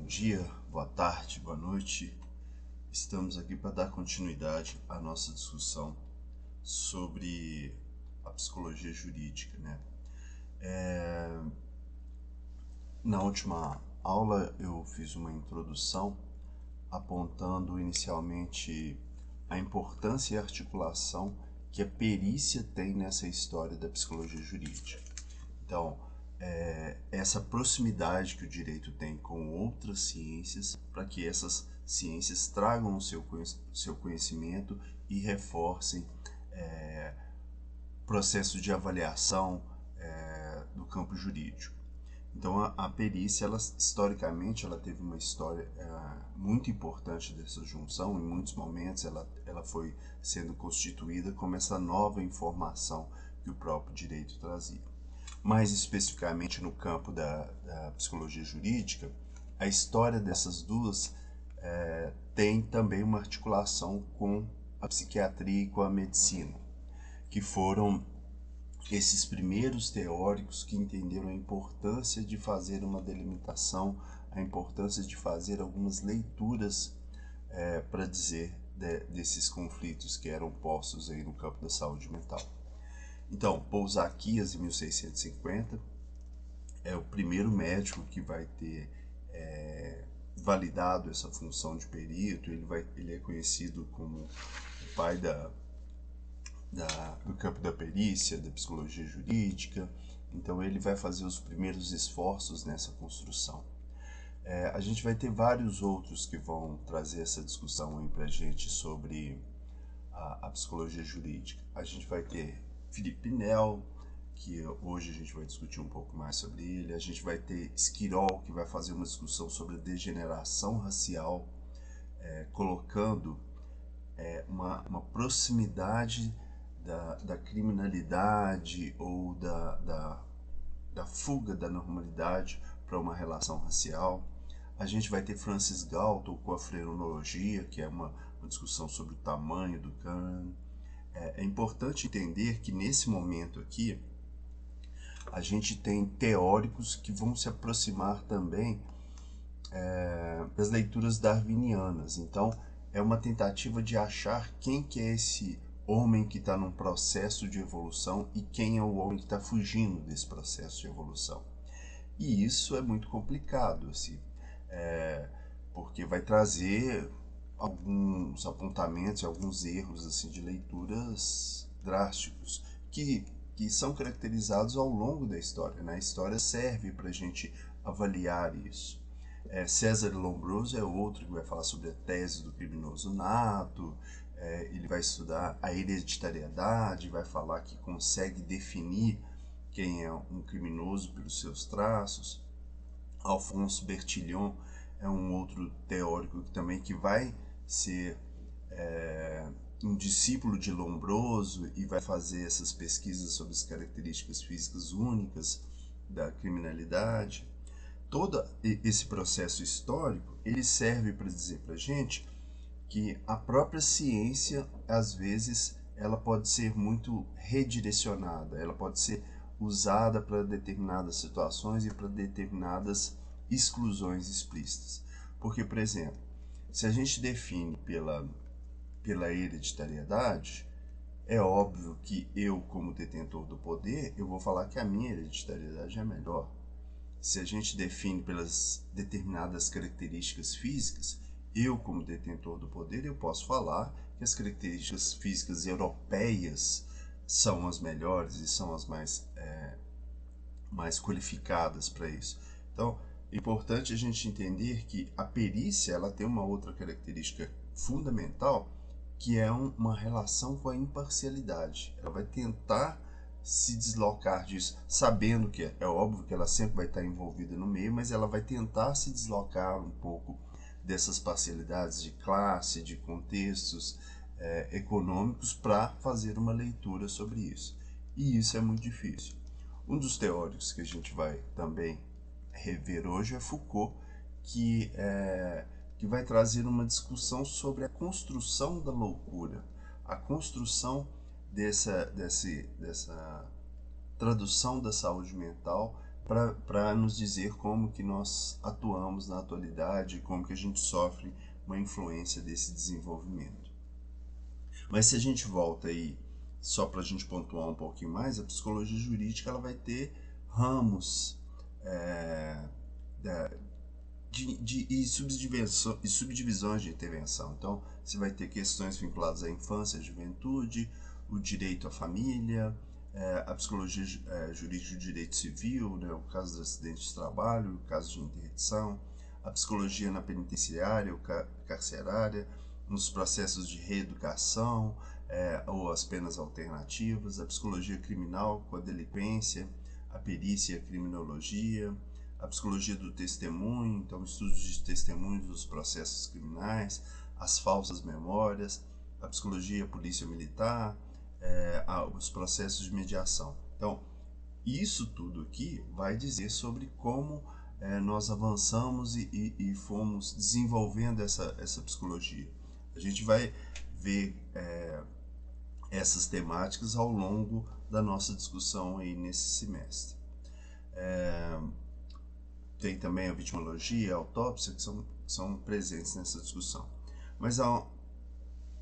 dia, boa tarde, boa noite. Estamos aqui para dar continuidade à nossa discussão sobre a psicologia jurídica, né? Na última aula eu fiz uma introdução apontando inicialmente a importância e a articulação que a perícia tem nessa história da psicologia jurídica. Então, essa proximidade que o direito tem com outras ciências, para que essas ciências tragam o seu conhecimento e reforcem processo de avaliação do campo jurídico. Então, a perícia, historicamente, ela teve uma história muito importante dessa junção. Em muitos momentos, ela foi sendo constituída como essa nova informação que o próprio direito trazia. Mais especificamente no campo da psicologia jurídica, a história dessas duas tem também uma articulação com a psiquiatria e com a medicina, que foram esses primeiros teóricos que entenderam a importância de fazer uma delimitação, a importância de fazer algumas leituras para dizer desses conflitos que eram postos aí no campo da saúde mental. Então, Pousaquias, em 1650, é o primeiro médico que vai ter validado essa função de perito. Ele é conhecido como o pai do campo da perícia, da psicologia jurídica. Então, ele vai fazer os primeiros esforços nessa construção. A gente vai ter vários outros que vão trazer essa discussão aí para a gente sobre a psicologia jurídica. A gente vai ter Philippe Pinel, que hoje a gente vai discutir um pouco mais sobre ele. A gente vai ter Esquirol, que vai fazer uma discussão sobre a degeneração racial, colocando uma proximidade da criminalidade ou da fuga da normalidade para uma relação racial. A gente vai ter Francis Galton com a frenologia, que é uma discussão sobre o tamanho do cânone. É importante entender que nesse momento aqui a gente tem teóricos que vão se aproximar também das leituras darwinianas. Então é uma tentativa de achar quem que é esse homem que está num processo de evolução e quem é o homem que está fugindo desse processo de evolução. E isso é muito complicado, assim, porque vai trazer alguns apontamentos, alguns erros assim, de leituras drásticos que são caracterizados ao longo da história, né? A história serve para a gente avaliar isso. César Lombroso é outro que vai falar sobre a tese do criminoso nato. Ele vai estudar a hereditariedade, vai falar que consegue definir quem é um criminoso pelos seus traços. Alphonse Bertillon é um outro teórico que vai ser um discípulo de Lombroso e vai fazer essas pesquisas sobre as características físicas únicas da criminalidade. Todo esse processo histórico, ele serve para dizer para a gente que a própria ciência, às vezes, ela pode ser muito redirecionada, ela pode ser usada para determinadas situações e para determinadas exclusões explícitas. Porque, por exemplo, se a gente define pela hereditariedade, é óbvio que eu, como detentor do poder, eu vou falar que a minha hereditariedade é melhor. Se a gente define pelas determinadas características físicas, eu, como detentor do poder, eu posso falar que as características físicas europeias são as melhores e são as mais qualificadas para isso. Então, é importante a gente entender que a perícia ela tem uma outra característica fundamental, que é uma relação com a imparcialidade. Ela vai tentar se deslocar disso, sabendo que é óbvio que ela sempre vai estar envolvida no meio, mas ela vai tentar se deslocar um pouco dessas parcialidades de classe, de contextos econômicos para fazer uma leitura sobre isso. E isso é muito difícil. Um dos teóricos que a gente vai também rever hoje é Foucault, que vai trazer uma discussão sobre a construção da loucura, a construção dessa tradução da saúde mental para nos dizer como que nós atuamos na atualidade, como que a gente sofre uma influência desse desenvolvimento. Mas se a gente volta aí, só para a gente pontuar um pouquinho mais, a psicologia jurídica ela vai ter ramos e subdivisões de intervenção. Então, você vai ter questões vinculadas à infância, à juventude, o direito à família, a psicologia jurídica do direito civil, né, o caso do acidente de trabalho, o caso de interdição, a psicologia na penitenciária ou carcerária, nos processos de reeducação ou as penas alternativas, a psicologia criminal com a delinquência, a perícia e a criminologia, a psicologia do testemunho, então estudos de testemunhos dos processos criminais, as falsas memórias, a psicologia polícia militar, os processos de mediação. Então, isso tudo aqui vai dizer sobre como nós avançamos e fomos desenvolvendo essa psicologia. A gente vai ver essas temáticas ao longo da nossa discussão aí nesse semestre. Tem também a vitimologia, a autópsia, que são presentes nessa discussão. Mas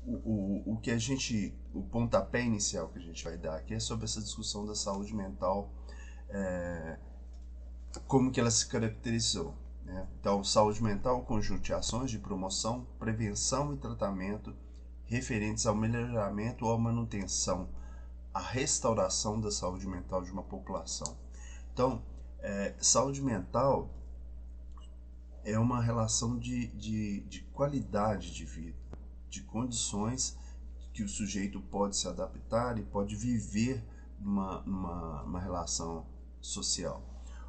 o pontapé inicial que a gente vai dar aqui é sobre essa discussão da saúde mental, como que ela se caracterizou. Né? Então, saúde mental, conjunto de ações de promoção, prevenção e tratamento referentes ao melhoramento ou à manutenção, à restauração da saúde mental de uma população. Então, saúde mental é uma relação de qualidade de vida, de condições que o sujeito pode se adaptar e pode viver numa relação social.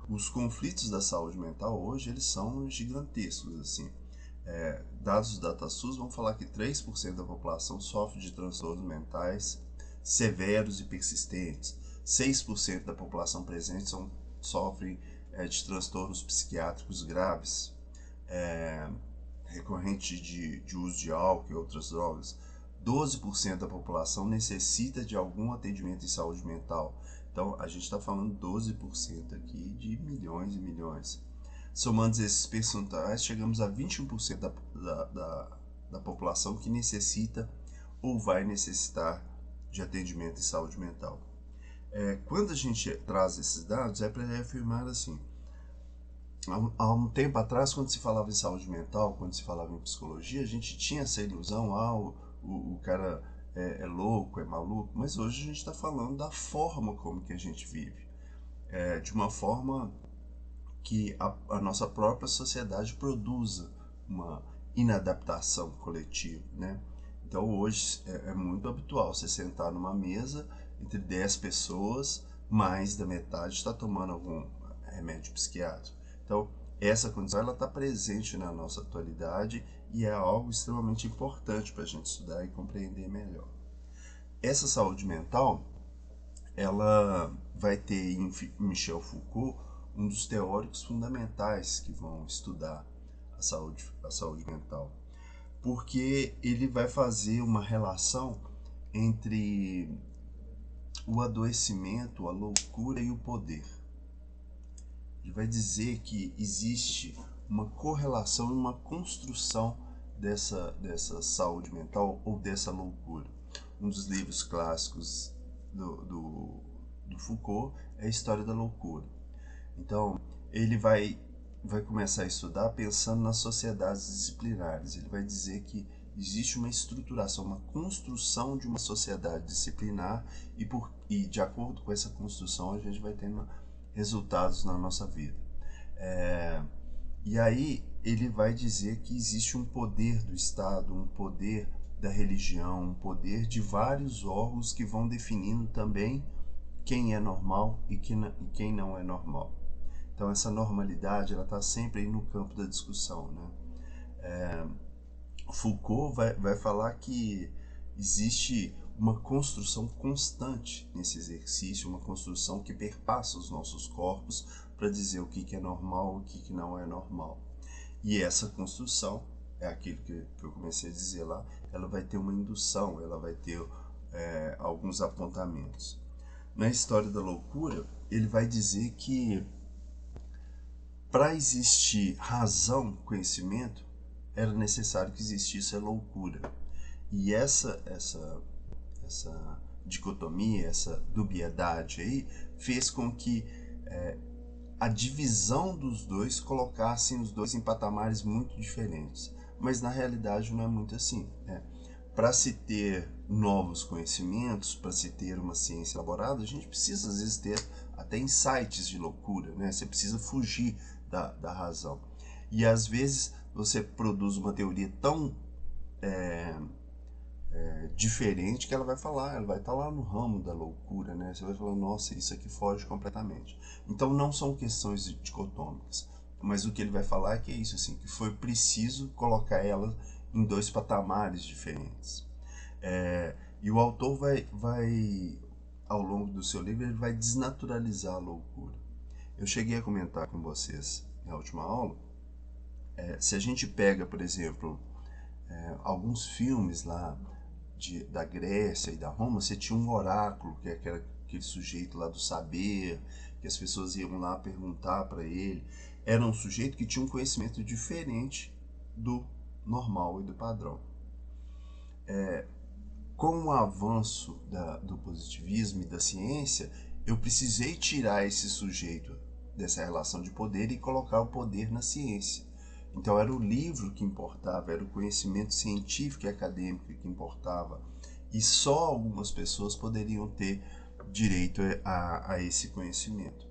Os conflitos da saúde mental hoje eles são gigantescos. Assim. Dados do DataSUS vão falar que 3% da população sofre de transtornos mentais severos e persistentes. 6% da população presente sofrem de transtornos psiquiátricos graves, recorrente de uso de álcool e outras drogas. 12% da população necessita de algum atendimento em saúde mental. Então, a gente está falando 12% aqui de milhões e milhões. Somando esses percentuais, chegamos a 21% da população que necessita ou vai necessitar de atendimento em saúde mental. Quando a gente traz esses dados, é para afirmar assim, há um tempo atrás, quando se falava em saúde mental, quando se falava em psicologia, a gente tinha essa ilusão, o cara é louco, é maluco, mas hoje a gente está falando da forma como que a gente vive, de uma forma que a nossa própria sociedade produza uma inadaptação coletiva, né? Então hoje é muito habitual você sentar numa mesa entre 10 pessoas, mais da metade está tomando algum remédio psiquiátrico. Então essa condição ela está presente na nossa atualidade e é algo extremamente importante para a gente estudar e compreender melhor. Essa saúde mental, ela vai ter em Michel Foucault um dos teóricos fundamentais que vão estudar a saúde mental, porque ele vai fazer uma relação entre o adoecimento, a loucura e o poder. Ele vai dizer que existe uma correlação e uma construção dessa saúde mental ou dessa loucura. Um dos livros clássicos do Foucault é a História da Loucura. Então, ele vai começar a estudar pensando nas sociedades disciplinares. Ele vai dizer que existe uma estruturação, uma construção de uma sociedade disciplinar e de acordo com essa construção a gente vai tendo resultados na nossa vida. E aí ele vai dizer que existe um poder do Estado, um poder da religião, um poder de vários órgãos que vão definindo também quem é normal e quem não é normal. Então essa normalidade ela está sempre aí no campo da discussão, né? Foucault vai falar que existe uma construção constante nesse exercício, uma construção que perpassa os nossos corpos para dizer o que é normal e o que não é normal. E essa construção, é aquilo que eu comecei a dizer lá, ela vai ter uma indução, ela vai ter alguns apontamentos. Na História da Loucura, ele vai dizer que para existir razão, conhecimento, era necessário que existisse a loucura. E essa dicotomia, essa dubiedade aí, fez com que a divisão dos dois colocassem os dois em patamares muito diferentes. Mas na realidade não é muito assim, né? Para se ter novos conhecimentos, para se ter uma ciência elaborada, a gente precisa às vezes ter até insights de loucura, né? Você precisa fugir da razão. E às vezes você produz uma teoria tão diferente que ela vai estar lá no ramo da loucura, né? Você vai falar, nossa, isso aqui foge completamente. Então não são questões dicotômicas, mas o que ele vai falar é que é isso, assim, que foi preciso colocar ela em dois patamares diferentes. E o autor vai, ao longo do seu livro, ele vai desnaturalizar a loucura. Eu cheguei a comentar com vocês na última aula, se a gente pega, por exemplo, alguns filmes lá da Grécia e da Roma, você tinha um oráculo, que é aquele sujeito lá do saber, que as pessoas iam lá perguntar para ele. Era um sujeito que tinha um conhecimento diferente do normal e do padrão. Com o avanço do positivismo e da ciência, eu precisei tirar esse sujeito dessa relação de poder e colocar o poder na ciência. Então era o livro que importava, era o conhecimento científico e acadêmico que importava. E só algumas pessoas poderiam ter direito a esse conhecimento.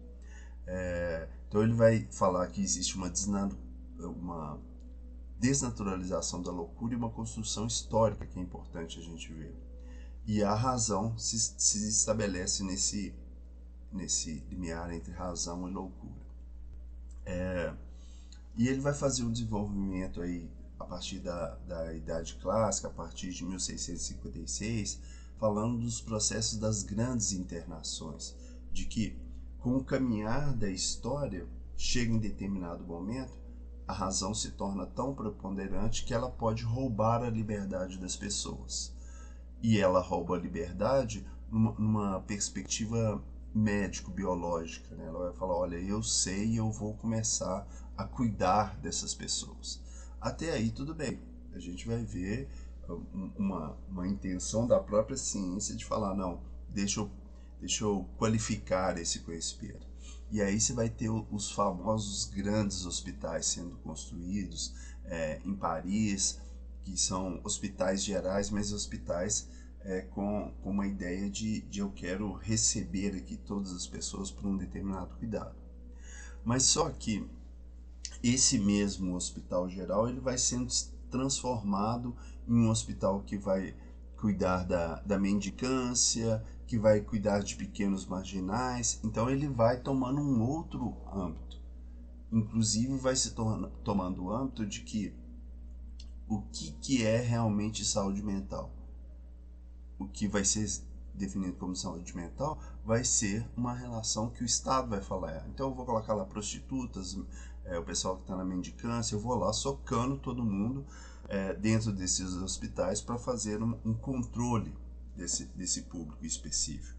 Então ele vai falar que existe uma desnaturalização da loucura e uma construção histórica que é importante a gente ver. E a razão se estabelece nesse limiar entre razão e loucura. E ele vai fazer um desenvolvimento aí a partir da Idade Clássica, a partir de 1656, falando dos processos das grandes internações, de que com o caminhar da história, chega em determinado momento, a razão se torna tão preponderante que ela pode roubar a liberdade das pessoas. E ela rouba a liberdade numa perspectiva médico-biológica, né? Ela vai falar, olha, eu sei e eu vou começar a cuidar dessas pessoas. Até aí tudo bem, a gente vai ver uma intenção da própria ciência de falar, não, deixa eu qualificar esse conhecimento. E aí você vai ter os famosos grandes hospitais sendo construídos em Paris, que são hospitais gerais, mas hospitais com uma ideia de eu quero receber aqui todas as pessoas por um determinado cuidado. Mas só que esse mesmo hospital geral ele vai sendo transformado em um hospital que vai cuidar da mendicância, que vai cuidar de pequenos marginais. Então ele vai tomando um outro âmbito. Inclusive vai se tomando o âmbito de que o que é realmente saúde mental. O que vai ser definido como saúde mental vai ser uma relação que o Estado vai falar. Então eu vou colocar lá prostitutas, o pessoal que está na mendicância, eu vou lá socando todo mundo dentro desses hospitais para fazer um controle desse público específico.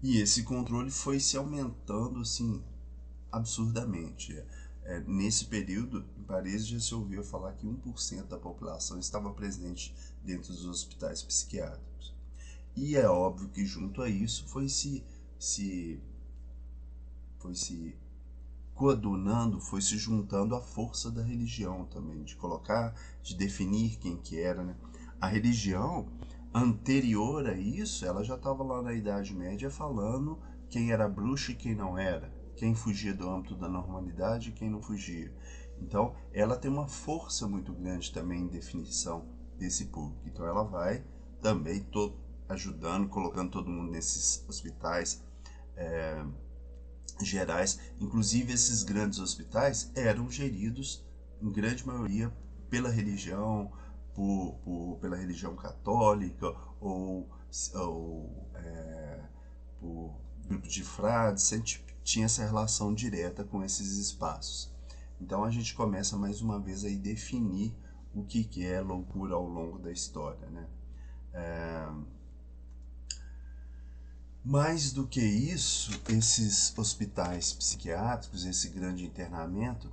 E esse controle foi se aumentando assim absurdamente. Nesse período, em Paris já se ouviu falar que 1% da população estava presente dentro dos hospitais psiquiátricos. E é óbvio que junto a isso foi se coadunando, foi se juntando a força da religião também, de definir quem que era, né? A religião anterior a isso, ela já estava lá na Idade Média falando quem era bruxo e quem não era, quem fugia do âmbito da normalidade e quem não fugia. Então, ela tem uma força muito grande também em definição desse público. Então, ela vai também ajudando, colocando todo mundo nesses hospitais gerais. Inclusive, esses grandes hospitais eram geridos, em grande maioria, pela religião, pela religião católica ou por grupo de frades, sempre tinha essa relação direta com esses espaços. Então a gente começa mais uma vez a definir o que é loucura ao longo da história, né? Mais do que isso, esses hospitais psiquiátricos, esse grande internamento,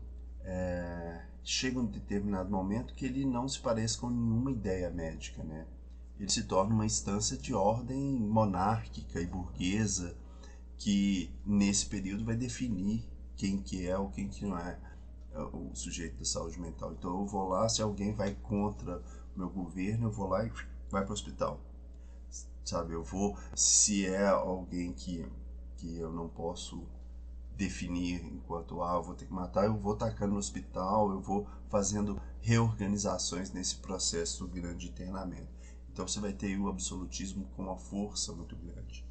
chega um determinado momento que ele não se parece com nenhuma ideia médica, né? Ele se torna uma instância de ordem monárquica e burguesa que nesse período vai definir quem que é ou quem que não é o sujeito da saúde mental. Então eu vou lá, se alguém vai contra o meu governo, eu vou lá e vai para o hospital. Sabe, eu vou, se é alguém que eu não posso definir enquanto, eu vou ter que matar, eu vou tacando no hospital, eu vou fazendo reorganizações nesse processo grande de internamento. Então você vai ter o absolutismo com uma força muito grande.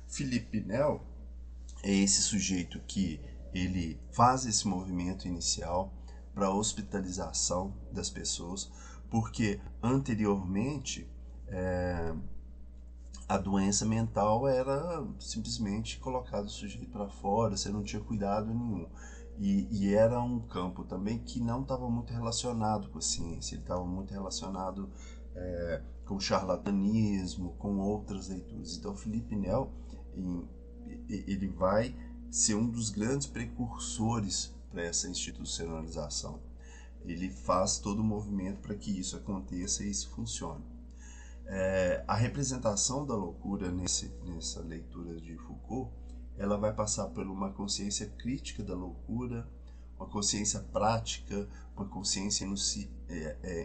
Philippe Pinel é esse sujeito que ele faz esse movimento inicial para a hospitalização das pessoas, porque anteriormente a doença mental era simplesmente colocar o sujeito para fora, você não tinha cuidado nenhum. E era um campo também que não estava muito relacionado com a ciência, ele estava muito relacionado com o charlatanismo, com outras leituras. Então, Philippe Pinel, ele vai ser um dos grandes precursores para essa institucionalização. Ele faz todo o movimento para que isso aconteça e isso funcione. A representação da loucura nessa leitura de Foucault, ela vai passar por uma consciência crítica da loucura, uma consciência prática, uma consciência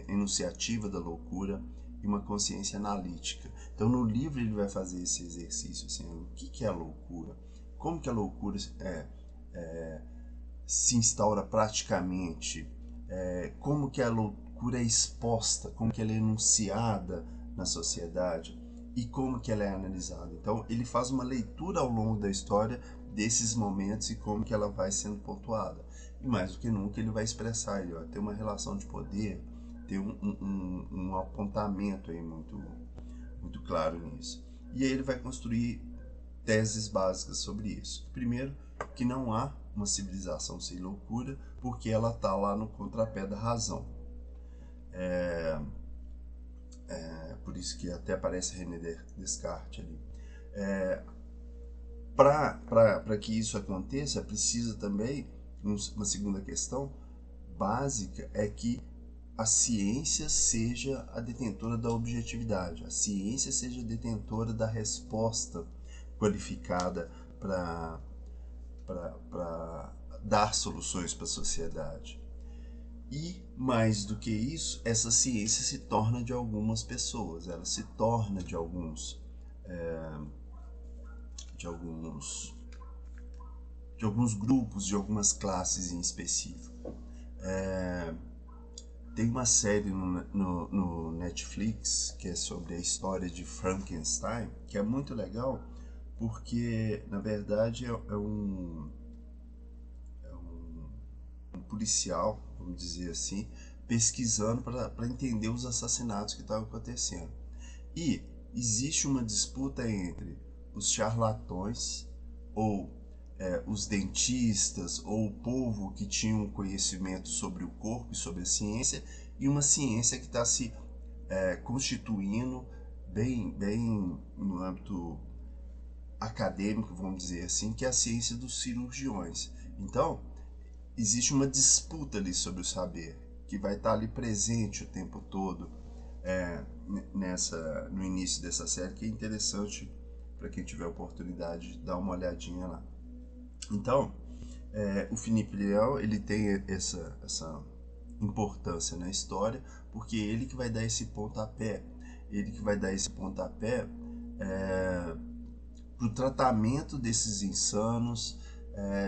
enunciativa da loucura e uma consciência analítica. Então no livro ele vai fazer esse exercício, assim, o que é a loucura? Como que a loucura se instaura praticamente? Como que a loucura é exposta? Como que ela é enunciada na sociedade e como que ela é analisada. Então ele faz uma leitura ao longo da história desses momentos e como que ela vai sendo pontuada. E mais do que nunca ele vai expressar, ele vai ter uma relação de poder, ter um apontamento aí muito claro nisso. E aí ele vai construir teses básicas sobre isso. Primeiro, que não há uma civilização sem loucura, porque ela está lá no contrapé da razão. Por isso que até aparece René Descartes ali. Para que isso aconteça, precisa também, uma segunda questão básica, é que a ciência seja a detentora da objetividade, a ciência seja a detentora da resposta qualificada para dar soluções para a sociedade. E, mais do que isso, essa ciência se torna de algumas pessoas, ela se torna de alguns grupos, de algumas classes em específico. Tem uma série no Netflix que é sobre a história de Frankenstein, que é muito legal, porque, na verdade, é um policial, vamos dizer assim, pesquisando para entender os assassinatos que estavam acontecendo. E existe uma disputa entre os charlatões, ou os dentistas, ou o povo que tinha um conhecimento sobre o corpo e sobre a ciência, e uma ciência que está se constituindo bem no âmbito acadêmico, vamos dizer assim, que é a ciência dos cirurgiões. Então, existe uma disputa ali sobre o saber, que vai estar ali presente o tempo todo no início dessa série, que é interessante para quem tiver oportunidade de dar uma olhadinha lá. Então, o Philippe Pinel, ele tem essa importância na história, porque é ele que vai dar esse pontapé, para o tratamento desses insanos,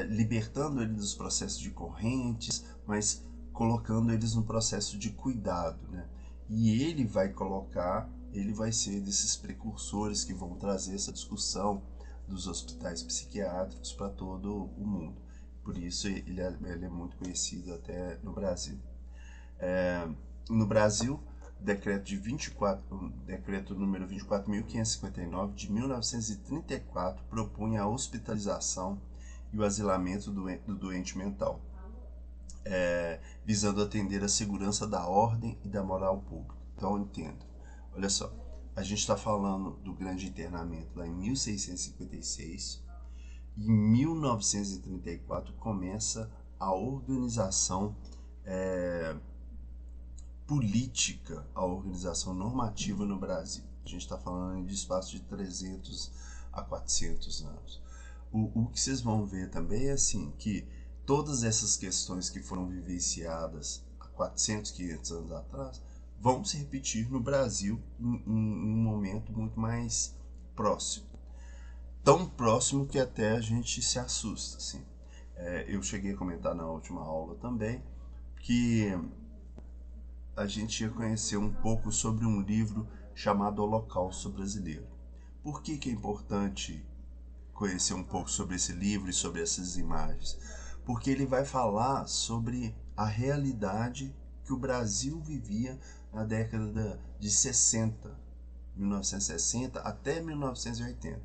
libertando eles dos processos de correntes, mas colocando eles no processo de cuidado, né? E ele vai ser desses precursores que vão trazer essa discussão dos hospitais psiquiátricos para todo o mundo. Por isso ele é muito conhecido até no Brasil. No Brasil, decreto número 24.559 de 1934 propunha a hospitalização e o asilamento do doente mental, visando atender a segurança da ordem e da moral pública. Então, entenda, olha só, a gente está falando do grande internamento lá em 1656, e em 1934 começa a organização política, a organização normativa no Brasil. A gente está falando de espaço de 300 a 400 anos. O que vocês vão ver também é assim, que todas essas questões que foram vivenciadas há 400, 500 anos atrás vão se repetir no Brasil em um momento muito mais próximo. Tão próximo que até a gente se assusta. Assim. Eu cheguei a comentar na última aula também que a gente ia conhecer um pouco sobre um livro chamado Holocausto Brasileiro. Por que é importante conhecer um pouco sobre esse livro e sobre essas imagens? Porque ele vai falar sobre a realidade que o Brasil vivia na década de 60, 1960 até 1980.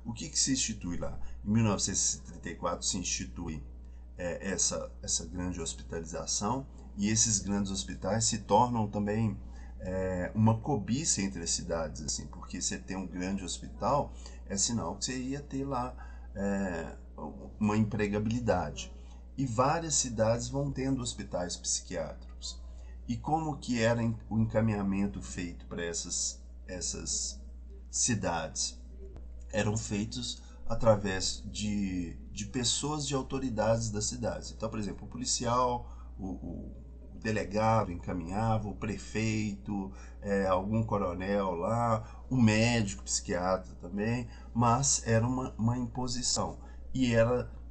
O que se institui lá? Em 1934 se institui essa grande hospitalização, e esses grandes hospitais se tornam também uma cobiça entre as cidades, assim, porque você tem um grande hospital é sinal que você ia ter lá uma empregabilidade. E várias cidades vão tendo hospitais psiquiátricos. E como que era o encaminhamento feito para essas cidades? Eram feitos através de pessoas, de autoridades das cidades. Então, por exemplo, o policial, o delegado encaminhava, o prefeito, algum coronel lá, o médico, psiquiatra também, mas era uma imposição. E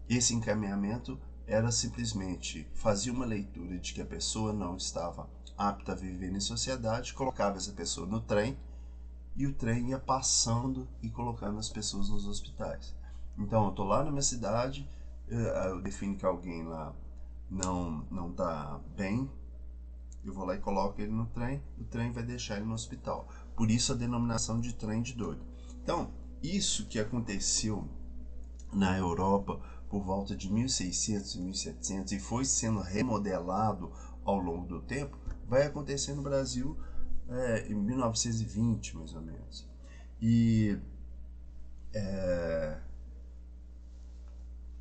esse encaminhamento era simplesmente fazia uma leitura de que a pessoa não estava apta a viver em sociedade, colocava essa pessoa no trem, e o trem ia passando e colocando as pessoas nos hospitais. Então, eu estou lá na minha cidade, eu defino que alguém lá não está bem, eu vou lá e coloco ele no trem, o trem vai deixar ele no hospital. Por isso a denominação de trem de doido. Então, isso que aconteceu na Europa por volta de 1600 e 1700 e foi sendo remodelado ao longo do tempo, vai acontecer no Brasil em 1920, mais ou menos. E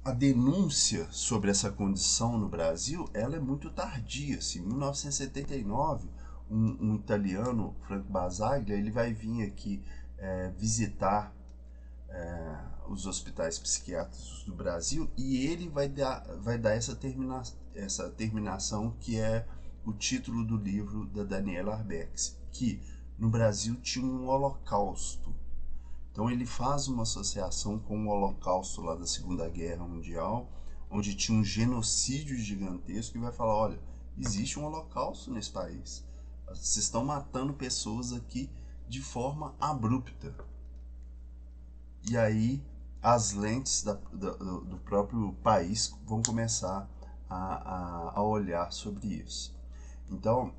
a denúncia sobre essa condição no Brasil, ela é muito tardia. Assim, em 1979, um italiano, Franco Basaglia, ele vai vir aqui visitar os hospitais psiquiátricos do Brasil, e ele vai dar essa terminação que é o título do livro da Daniela Arbex, que no Brasil tinha um holocausto. Então ele faz uma associação com o holocausto lá da Segunda Guerra Mundial, onde tinha um genocídio gigantesco, e vai falar, olha, existe um holocausto nesse país. Vocês estão matando pessoas aqui de forma abrupta. E aí as lentes do próprio país vão começar a olhar sobre isso. Então,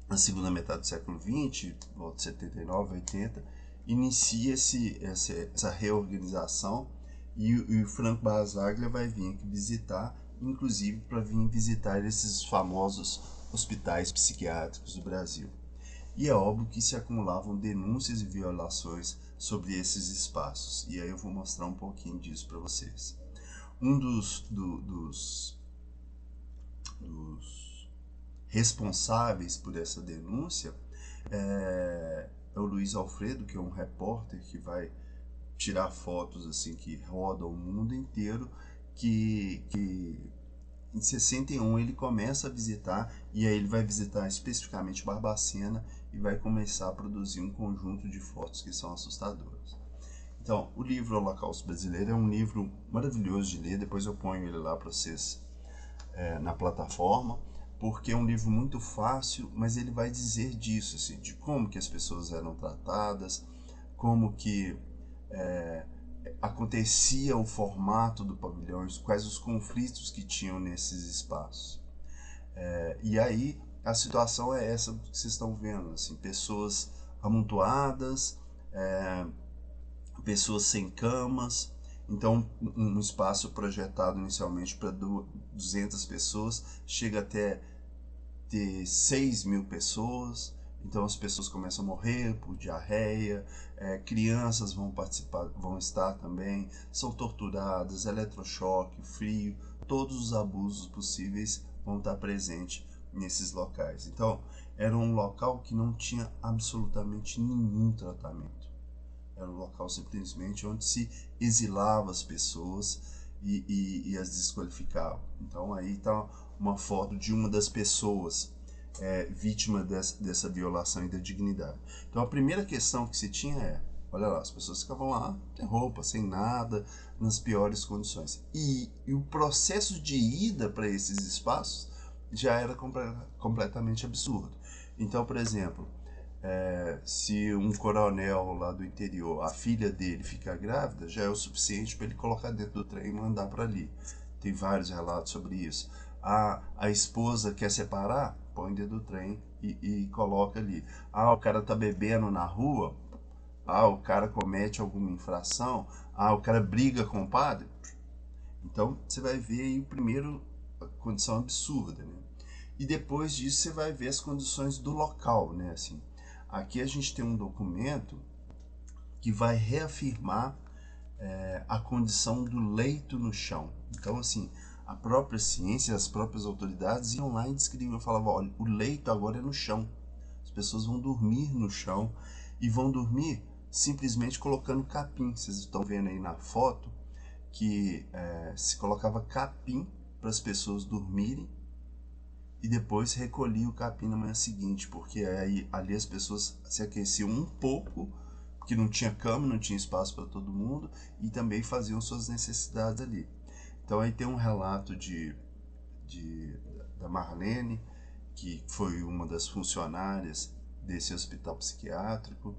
na segunda metade do século XX, volta de 79, 80, inicia essa reorganização, e o Franco Basaglia vai vir aqui visitar, inclusive para vir visitar esses famosos hospitais psiquiátricos do Brasil. E é óbvio que se acumulavam denúncias e violações sobre esses espaços. E aí eu vou mostrar um pouquinho disso para vocês. Um dos responsáveis por essa denúncia é o Luiz Alfredo, que é um repórter que vai tirar fotos assim que rodam o mundo inteiro, que em 61 ele começa a visitar, e aí ele vai visitar especificamente Barbacena e vai começar a produzir um conjunto de fotos que são assustadoras. Então, o livro Holocausto Brasileiro é um livro maravilhoso de ler, depois eu ponho ele lá para vocês na plataforma, porque é um livro muito fácil, mas ele vai dizer disso, assim, de como que as pessoas eram tratadas, como que acontecia o formato do pavilhão, quais os conflitos que tinham nesses espaços. E aí a situação é essa que vocês estão vendo, assim, pessoas amontoadas, pessoas sem camas. Então, um espaço projetado inicialmente para 200 pessoas chega até ter 6.000 pessoas. Então as pessoas começam a morrer por diarreia, crianças vão participar, vão estar também, são torturadas, eletrochoque, frio, todos os abusos possíveis vão estar presentes nesses locais. Então era um local que não tinha absolutamente nenhum tratamento. Era um local simplesmente onde se exilava as pessoas e as desqualificava. Então aí está uma foto de uma das pessoas vítima dessa violação e da dignidade. Então a primeira questão que se tinha olha lá, as pessoas ficavam lá sem roupa, sem nada, nas piores condições. E o processo de ida para esses espaços já era completamente absurdo. Então, por exemplo, se um coronel lá do interior, a filha dele ficar grávida, já é o suficiente para ele colocar dentro do trem e mandar para ali. Tem vários relatos sobre isso. A esposa quer separar, põe dentro do trem e coloca ali. O cara tá bebendo na rua, o cara comete alguma infração, o cara briga com o padre. Então você vai ver aí primeiro a condição absurda, né? E depois disso você vai ver as condições do local, né? Assim, aqui a gente tem um documento que vai reafirmar a condição do leito no chão. Então, assim, a própria ciência, as próprias autoridades iam lá e descreviam, falavam, olha, o leito agora é no chão. As pessoas vão dormir no chão e vão dormir simplesmente colocando capim. Vocês estão vendo aí na foto que se colocava capim para as pessoas dormirem e depois recolhia o capim na manhã seguinte, porque aí ali as pessoas se aqueciam um pouco, porque não tinha cama, não tinha espaço para todo mundo, e também faziam suas necessidades ali. Então aí tem um relato da Marlene, que foi uma das funcionárias desse hospital psiquiátrico,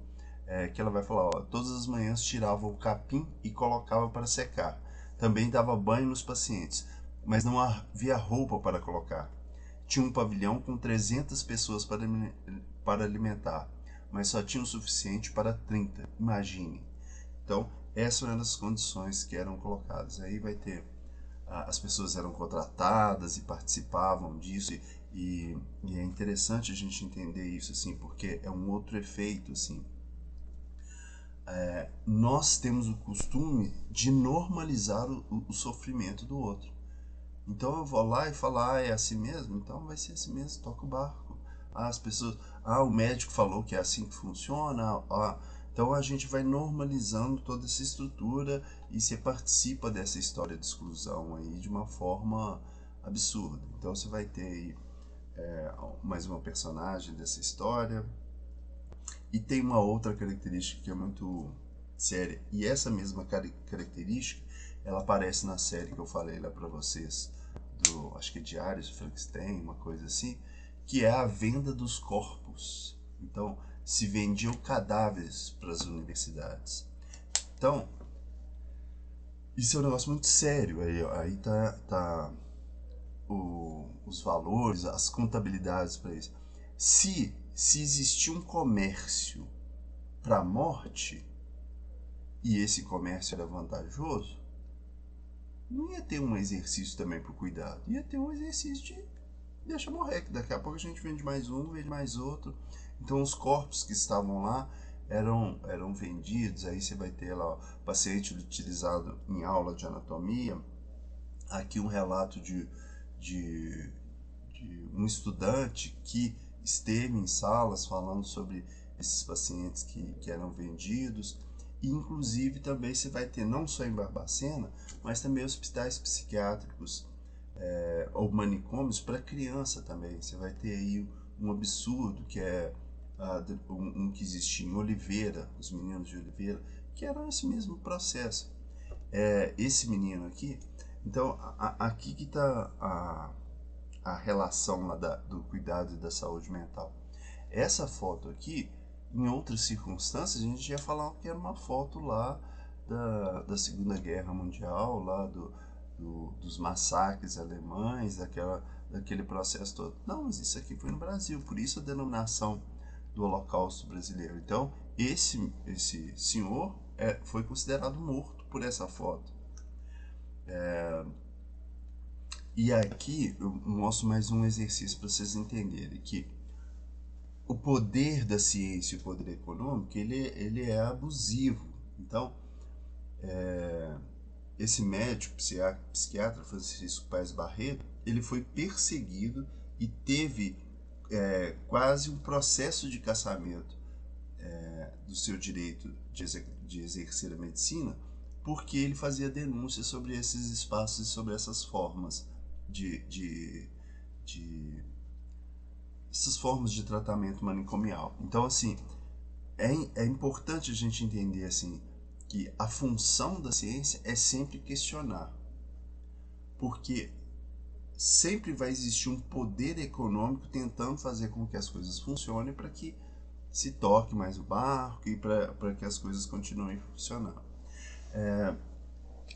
que ela vai falar, todas as manhãs tirava o capim e colocava para secar. Também dava banho nos pacientes, mas não havia roupa para colocar. Tinha um pavilhão com 300 pessoas para alimentar, mas só tinha o suficiente para 30, imagine. Então, essas eram as condições que eram colocadas. Aí vai ter, as pessoas eram contratadas e participavam disso, e é interessante a gente entender isso, assim, porque é um outro efeito, assim. Nós temos o costume de normalizar o sofrimento do outro. Então eu vou lá e falo, é assim mesmo? Então vai ser assim mesmo, toca o barco. As pessoas, o médico falou que é assim que funciona. Então a gente vai normalizando toda essa estrutura e você participa dessa história de exclusão aí de uma forma absurda. Então você vai ter aí mais uma personagem dessa história. E tem uma outra característica que é muito séria. E essa mesma característica, ela aparece na série que eu falei lá para vocês, acho que é Diários de Frankenstein, uma coisa assim, que é a venda dos corpos. Então, se vendiam cadáveres para as universidades. Então, isso é um negócio muito sério. Aí tá os valores, as contabilidades para isso. Se existir um comércio para a morte, e esse comércio era vantajoso, não ia ter um exercício também para o cuidado, ia ter um exercício de deixa morrer, que daqui a pouco a gente vende mais um, vende mais outro. Então os corpos que estavam lá eram vendidos. Aí você vai ter lá o paciente utilizado em aula de anatomia. Aqui um relato de um estudante que esteve em salas falando sobre esses pacientes que eram vendidos. E inclusive também você vai ter não só em Barbacena, mas também hospitais psiquiátricos ou manicômios para criança também. Você vai ter aí um absurdo que é um que existia em Oliveira, os meninos de Oliveira, que era esse mesmo processo. Esse menino aqui, então aqui que está a relação lá do cuidado e da saúde mental. Essa foto aqui, em outras circunstâncias, a gente ia falar que era uma foto lá da Segunda Guerra Mundial, lá dos massacres alemães, daquele processo todo. Não, mas isso aqui foi no Brasil, por isso a denominação do Holocausto brasileiro. Então, esse senhor foi considerado morto por essa foto. E aqui eu mostro mais um exercício para vocês entenderem que o poder da ciência e o poder econômico, ele é abusivo. Então, esse médico, psiquiatra Francisco Paes Barreto, ele foi perseguido e teve quase um processo de cassamento do seu direito de exercer a medicina, porque ele fazia denúncias sobre esses espaços e sobre essas formas de essas formas de tratamento manicomial. Então, assim, é importante a gente entender assim que a função da ciência é sempre questionar, porque sempre vai existir um poder econômico tentando fazer com que as coisas funcionem para que se toque mais o barco e para que as coisas continuem funcionando.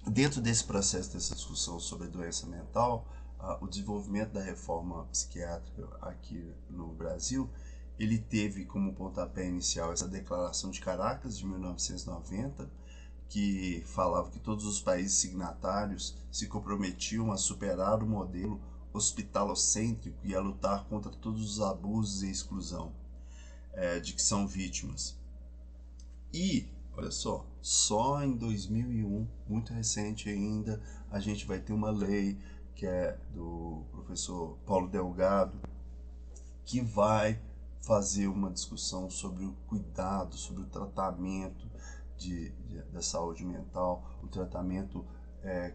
Dentro desse processo, dessa discussão sobre a doença mental, o desenvolvimento da reforma psiquiátrica aqui no Brasil, ele teve como pontapé inicial essa Declaração de Caracas, de 1990, que falava que todos os países signatários se comprometiam a superar o modelo hospitalocêntrico e a lutar contra todos os abusos e exclusão de que são vítimas. E, olha só em 2001, muito recente ainda, a gente vai ter uma lei que é do professor Paulo Delgado, que vai fazer uma discussão sobre o cuidado, sobre o tratamento da saúde mental, o tratamento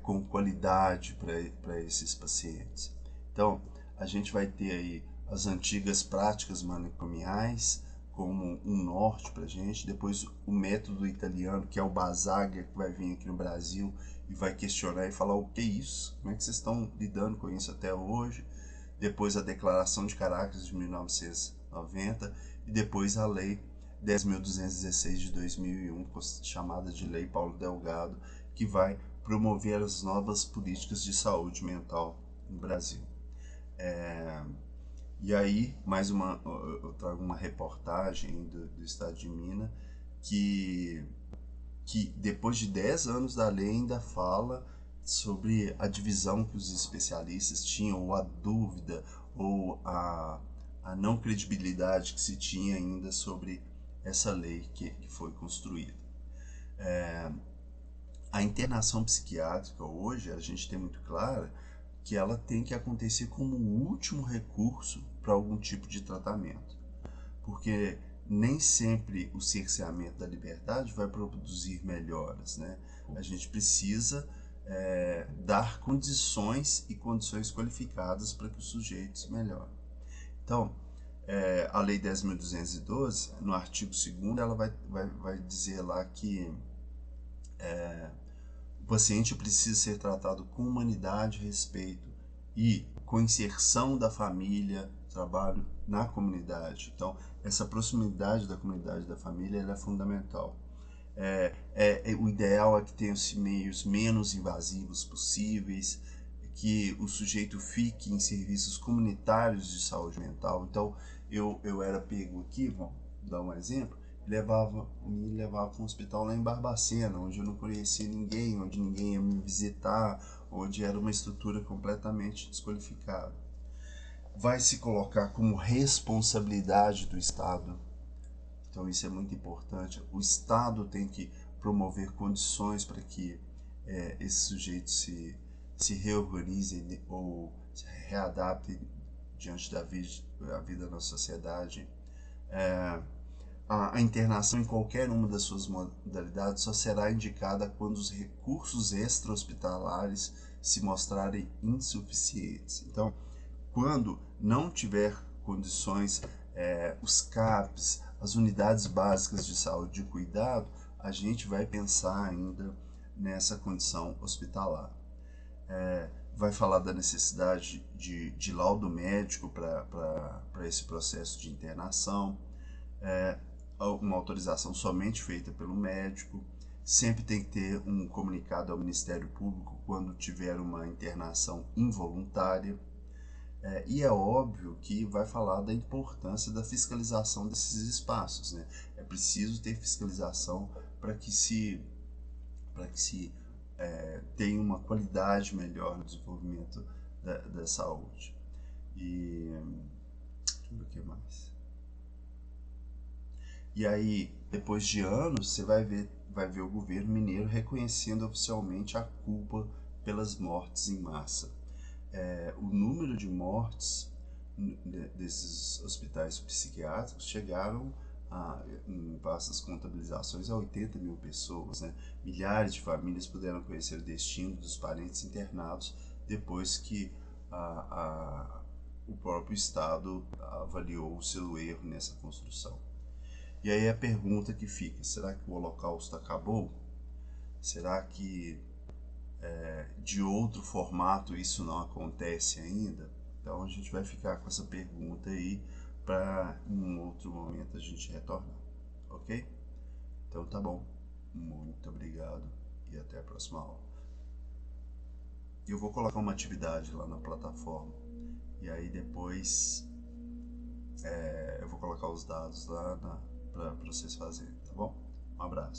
com qualidade para esses pacientes. Então, a gente vai ter aí as antigas práticas manicomiais como um norte para a gente, depois o método italiano, que é o Basaglia, que vai vir aqui no Brasil e vai questionar e falar o que é isso, como é que vocês estão lidando com isso até hoje, depois a Declaração de Caracas de 1990 e depois a Lei 10.216 de 2001, chamada de Lei Paulo Delgado, que vai promover as novas políticas de saúde mental no Brasil. E aí, eu trago uma reportagem do estado de Minas, que depois de 10 anos da lei ainda fala sobre a divisão que os especialistas tinham, ou a dúvida, ou a não credibilidade que se tinha ainda sobre essa lei que foi construída. A internação psiquiátrica hoje, a gente tem muito clara que ela tem que acontecer como o último recurso para algum tipo de tratamento, porque nem sempre o cerceamento da liberdade vai produzir melhoras, né? A gente precisa dar condições e condições qualificadas para que os sujeitos melhorem. Então, a Lei 10.212, no artigo 2º, ela vai dizer lá que o paciente precisa ser tratado com humanidade, respeito e com inserção da família, trabalho na comunidade. Então, essa proximidade da comunidade e da família ela é fundamental. O ideal é que tenham meios menos invasivos possíveis, que o sujeito fique em serviços comunitários de saúde mental. Então, eu era pego aqui, vamos dar um exemplo, me levava para um hospital lá em Barbacena, onde eu não conhecia ninguém, onde ninguém ia me visitar, onde era uma estrutura completamente desqualificada. Vai se colocar como responsabilidade do Estado. Então isso é muito importante. O Estado tem que promover condições para que esses sujeitos se reorganizem ou se readaptem diante da vida na sociedade. A internação em qualquer uma das suas modalidades só será indicada quando os recursos extra-hospitalares se mostrarem insuficientes. Então, quando não tiver condições, os CAPs, as unidades básicas de saúde e cuidado, a gente vai pensar ainda nessa condição hospitalar. Vai falar da necessidade de laudo médico para esse processo de internação, uma autorização somente feita pelo médico, sempre tem que ter um comunicado ao Ministério Público quando tiver uma internação involuntária, e é óbvio que vai falar da importância da fiscalização desses espaços, né? É preciso ter fiscalização para que se tenha uma qualidade melhor no desenvolvimento da saúde. E deixa eu ver o que mais. E aí, depois de anos, você vai ver o governo mineiro reconhecendo oficialmente a culpa pelas mortes em massa. O número de mortes desses hospitais psiquiátricos chegaram em vastas contabilizações a 80 mil pessoas, né? Milhares de famílias puderam conhecer o destino dos parentes internados depois que o próprio Estado avaliou o seu erro nessa construção. E aí a pergunta que fica, será que o Holocausto acabou? Será que de outro formato isso não acontece ainda? Então a gente vai ficar com essa pergunta aí para em um outro momento a gente retornar, ok? Então tá bom, muito obrigado e até a próxima aula. Eu vou colocar uma atividade lá na plataforma e aí depois eu vou colocar os dados lá para vocês fazerem, tá bom? Um abraço.